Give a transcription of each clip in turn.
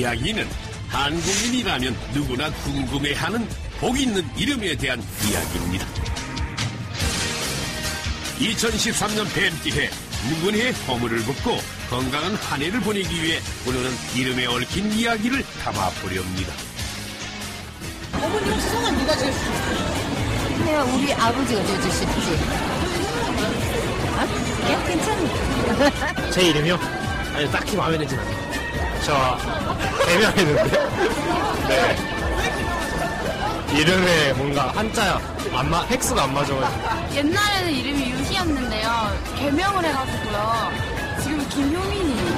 이야기는 한국인이라면 누구나 궁금해하는 복 있는 이름에 대한 이야기입니다. 2013년 뱀띠해 누군의 허물을 붓고 건강한 한 해를 보내기 위해 오늘은 이름에 얽힌 이야기를 담아보렵니다. 어머니 혹시 성함 누가 지으셨어요? 내가 우리 아버지가 지어주셨지. 아? 야, 괜찮아. 제 이름이요? 아니, 딱히 마음에 들진 않아요. 저, 개명했는데? 네. 이름에 뭔가 한자야. 획수가 안 맞아가지고. 옛날에는 이름이 유희였는데요. 개명을 해가지고요. 지금 김효민이에요.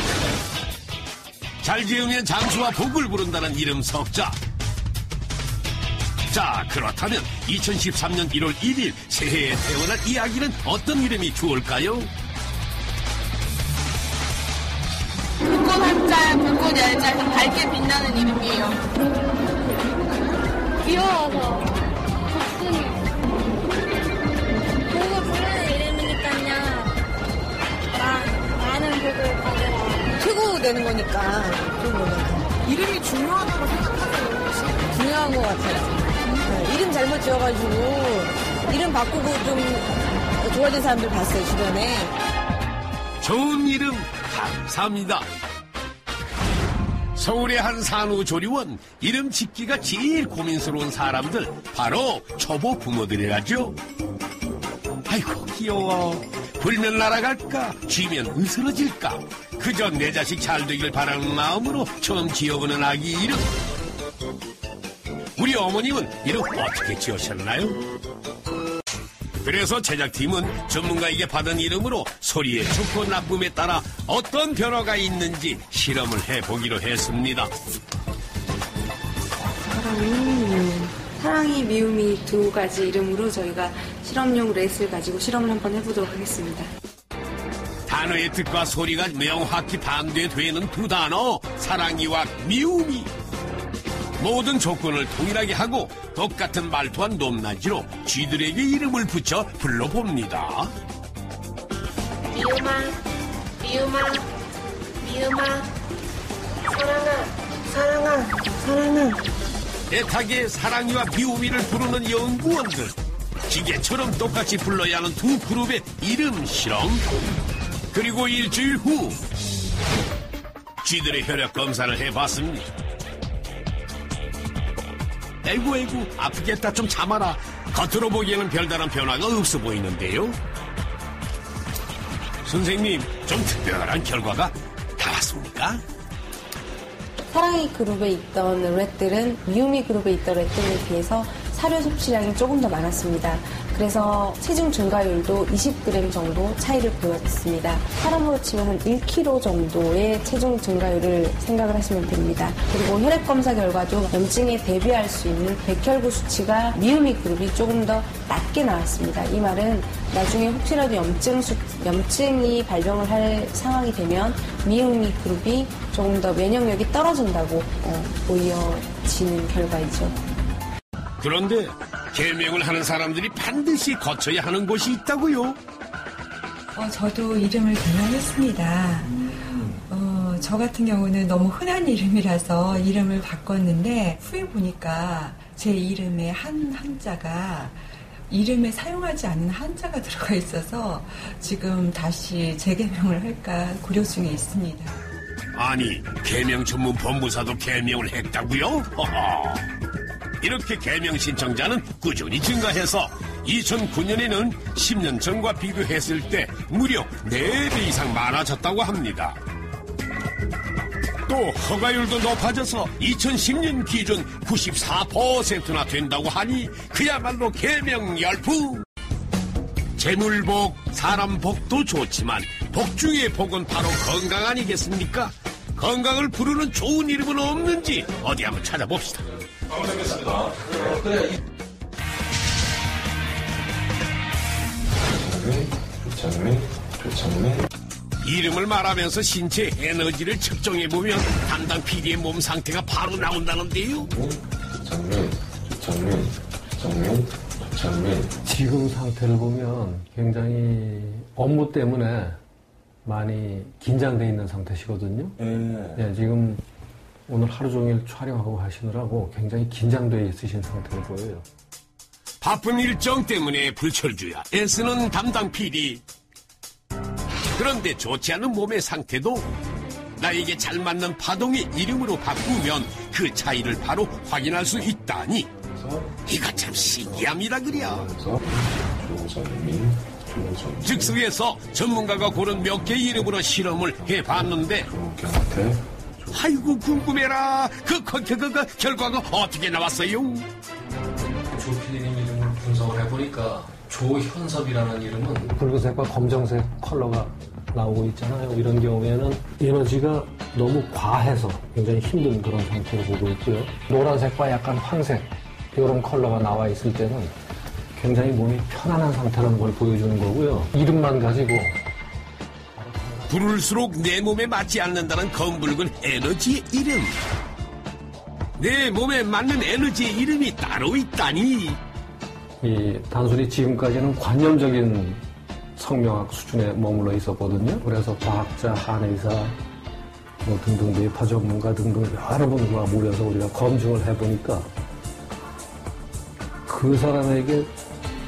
잘 지으면 장수와 복을 부른다는 이름 석자. 자, 그렇다면 2013년 1월 1일 새해에 태어난 이야기는 어떤 이름이 좋을까요? 불꽃 한자, 불꽃 열자, 좀 밝게 빛나는 이름이에요. 귀여워서 복숭이 복을 부르는 이름이니까요. 많은 복을 받으라. 최고 되는 거니까 좋은 거잖아요. 이름이 중요하다고 생각하세요? 중요한 것 같아요. 네, 이름 잘못 지어가지고 이름 바꾸고 좀 좋아진 사람들 봤어요, 주변에. 좋은 이름 감사합니다. 서울의 한 산후조리원, 이름 짓기가 제일 고민스러운 사람들 바로 초보 부모들이라죠. 아이고 귀여워. 불면 날아갈까, 쥐면 으스러질까. 그저 내 자식 잘 되길 바라는 마음으로 처음 지어보는 아기 이름. 우리 어머님은 이름 어떻게 지으셨나요? 그래서 제작팀은 전문가에게 받은 이름으로 소리의 좋고 나쁨에 따라 어떤 변화가 있는지 실험을 해보기로 했습니다. 사랑이, 미움이 두 가지 이름으로 저희가 실험용 렛을 가지고 실험을 한번 해보도록 하겠습니다. 단어의 뜻과 소리가 명확히 반대되는 두 단어, 사랑이와 미움이. 모든 조건을 동일하게 하고 똑같은 말투한 높낮이로 쥐들에게 이름을 붙여 불러봅니다. 미움아, 미움아, 미움아, 사랑아, 사랑아, 사랑아. 애타게 사랑이와 미움이를 부르는 연구원들. 기계처럼 똑같이 불러야 하는 두 그룹의 이름 실험. 그리고 일주일 후 쥐들의 혈액 검사를 해봤습니다. 아이고 아프겠다, 좀 참아라. 겉으로 보기에는 별다른 변화가 없어 보이는데요. 선생님, 좀 특별한 결과가 나왔습니까? 사랑이 그룹에 있던 렛들은 미움이 그룹에 있던 렛들에 비해서 사료 섭취량이 조금 더 많았습니다. 그래서 체중 증가율도 20g 정도 차이를 보였습니다. 사람으로 치면 한 1kg 정도의 체중 증가율을 생각을 하시면 됩니다. 그리고 혈액검사 결과도 염증에 대비할 수 있는 백혈구 수치가 미움이 그룹이 조금 더 낮게 나왔습니다. 이 말은 나중에 혹시라도 염증이 발병을 할 상황이 되면 미움이 그룹이 조금 더 면역력이 떨어진다고 보여지는 결과이죠. 그런데 개명을 하는 사람들이 반드시 거쳐야 하는 곳이 있다고요? 저도 이름을 개명했습니다. 저 같은 경우는 너무 흔한 이름이라서 이름을 바꿨는데 후에 보니까 제 이름에 한자가 이름에 사용하지 않는 한자가 들어가 있어서 지금 다시 재개명을 할까 고려 중에 있습니다. 아니, 개명 전문 법무사도 개명을 했다고요? 허허. 이렇게 개명 신청자는 꾸준히 증가해서 2009년에는 10년 전과 비교했을 때 무려 4배 이상 많아졌다고 합니다. 또 허가율도 높아져서 2010년 기준 94%나 된다고 하니 그야말로 개명 열풍. 재물복, 사람복도 좋지만 복 중의 복은 바로 건강 아니겠습니까? 건강을 부르는 좋은 이름은 없는지 어디 한번 찾아봅시다. 알겠습니다. 조창민. 이름을 말하면서 신체 에너지를 측정해보면 담당 PD의 몸 상태가 바로 나온다는데요. 조창민. 지금 상태를 보면 굉장히 업무 때문에 많이 긴장돼 있는 상태시거든요. 네, 지금 오늘 하루 종일 촬영하고 하시느라고 굉장히 긴장되어 있으신 상태로 보여요. 바쁜 일정 때문에 불철주야 애쓰는 담당 PD. 그런데 좋지 않은 몸의 상태도 나에게 잘 맞는 파동의 이름으로 바꾸면 그 차이를 바로 확인할 수 있다니 이거 참 신기합니다 그려. 즉석에서 전문가가 고른 몇 개의 이름으로 실험을 해봤는데 아이고 궁금해라. 그 결과가 어떻게 나왔어요? 조 PD님 이름을 분석을 해보니까 조현섭이라는 이름은 붉은색과 검정색 컬러가 나오고 있잖아요. 이런 경우에는 에너지가 너무 과해서 굉장히 힘든 그런 상태로 보고 있고요. 노란색과 약간 황색 이런 컬러가 나와 있을 때는 굉장히 몸이 편안한 상태라는 걸 보여주는 거고요. 이름만 가지고 부를수록 내 몸에 맞지 않는다는 검붉은 에너지의 이름. 내 몸에 맞는 에너지의 이름이 따로 있다니. 단순히 지금까지는 관념적인 성명학 수준에 머물러 있었거든요. 그래서 과학자, 한의사, 등등 뇌파 전문가 등등 여러 분과 모여서 우리가 검증을 해보니까 그 사람에게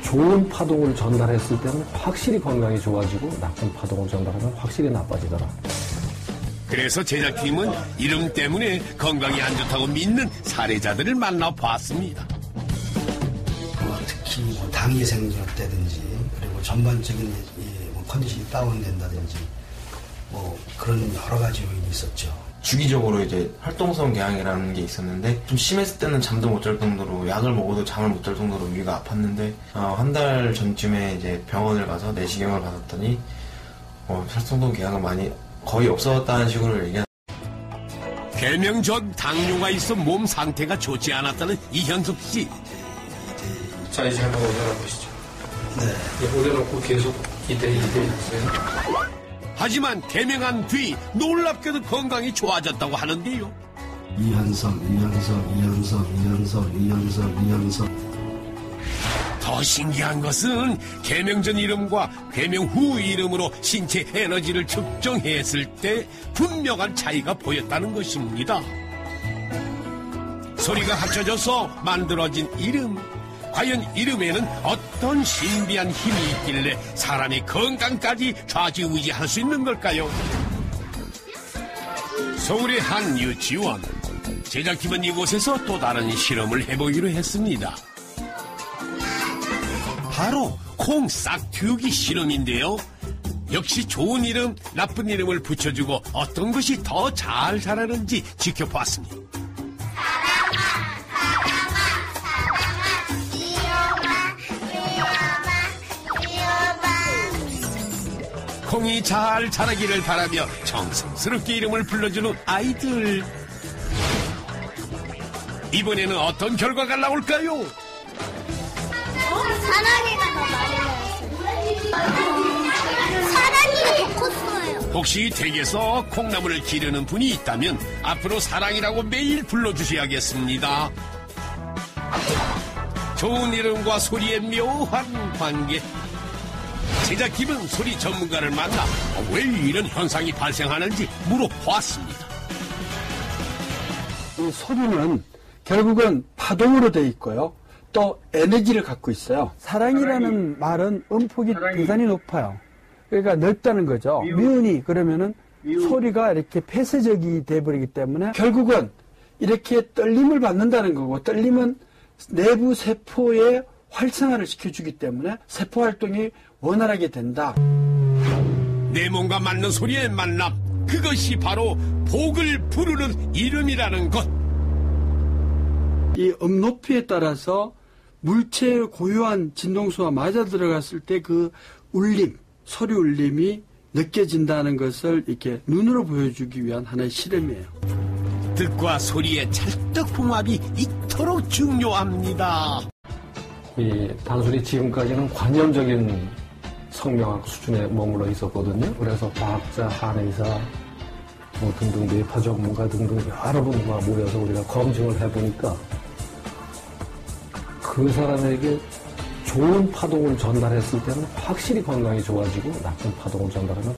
좋은 파동을 전달했을 때는 확실히 건강이 좋아지고 나쁜 파동을 전달하면 확실히 나빠지더라. 그래서 제작팀은 이름 때문에 건강이 안 좋다고 믿는 사례자들을 만나봤습니다. 특히 당이 생겼다든지 그리고 전반적인 컨디션이 다운된다든지 그런 여러 가지 요인이 있었죠. 주기적으로 이제 활동성 궤양이라는 게 있었는데 좀 심했을 때는 잠도 못 잘 정도로 약을 먹어도 잠을 못 잘 정도로 위가 아팠는데 한 달 전쯤에 이제 병원을 가서 내시경을 받았더니 활동성 궤양은 많이 거의 없어졌다는 식으로 얘기한. 개명 전 당뇨가 있어 몸 상태가 좋지 않았다는 이현숙 씨. 자 이제 한번 올려놓으시죠. 네. 올려놓고 계속 이대 있어요. 하지만 개명한 뒤 놀랍게도 건강이 좋아졌다고 하는데요. 이현석. 더 신기한 것은 개명 전 이름과 개명 후 이름으로 신체 에너지를 측정했을 때 분명한 차이가 보였다는 것입니다. 소리가 합쳐져서 만들어진 이름. 과연 이름에는 어떤 신비한 힘이 있길래 사람의 건강까지 좌지우지할 수 있는 걸까요? 서울의 한 유치원. 제작팀은 이곳에서 또 다른 실험을 해보기로 했습니다. 바로 콩 싹틔우기 실험인데요. 역시 좋은 이름, 나쁜 이름을 붙여주고 어떤 것이 더 잘 자라는지 지켜봤습니다. 콩이 잘 자라기를 바라며 정성스럽게 이름을 불러주는 아이들. 이번에는 어떤 결과가 나올까요? 사랑이가 더 많이 나왔어요. 사랑이가 더 컸어요. 혹시 댁에서 콩나물을 기르는 분이 있다면 앞으로 사랑이라고 매일 불러주셔야겠습니다. 좋은 이름과 소리의 묘한 관계. 제작팀은 소리 전문가를 만나 왜 이런 현상이 발생하는지 물어보았습니다. 이 소리는 결국은 파동으로 되어 있고요. 또 에너지를 갖고 있어요. 사랑이라는 말은 음폭이 대단히 높아요. 그러니까 넓다는 거죠. 미운이 그러면은 소리가 이렇게 폐쇄적이 돼버리기 때문에 결국은 이렇게 떨림을 받는다는 거고, 떨림은 내부 세포의 활성화를 시켜주기 때문에 세포 활동이 원활하게 된다. 내 몸과 맞는 소리의 만남, 그것이 바로 복을 부르는 이름이라는 것. 이 음높이에 따라서 물체의 고유한 진동수와 맞아 들어갔을 때 그 울림, 소리 울림이 느껴진다는 것을 이렇게 눈으로 보여주기 위한 하나의 실험이에요. 뜻과 소리의 찰떡궁합이 이토록 중요합니다. 단순히 지금까지는 관념적인 성명학 수준에 머물러 있었거든요. 그래서 과학자, 한의사, 등등 뇌파 전문가 등등 여러 분과 모여서 우리가 검증을 해보니까 그 사람에게 좋은 파동을 전달했을 때는 확실히 건강이 좋아지고 나쁜 파동을 전달하면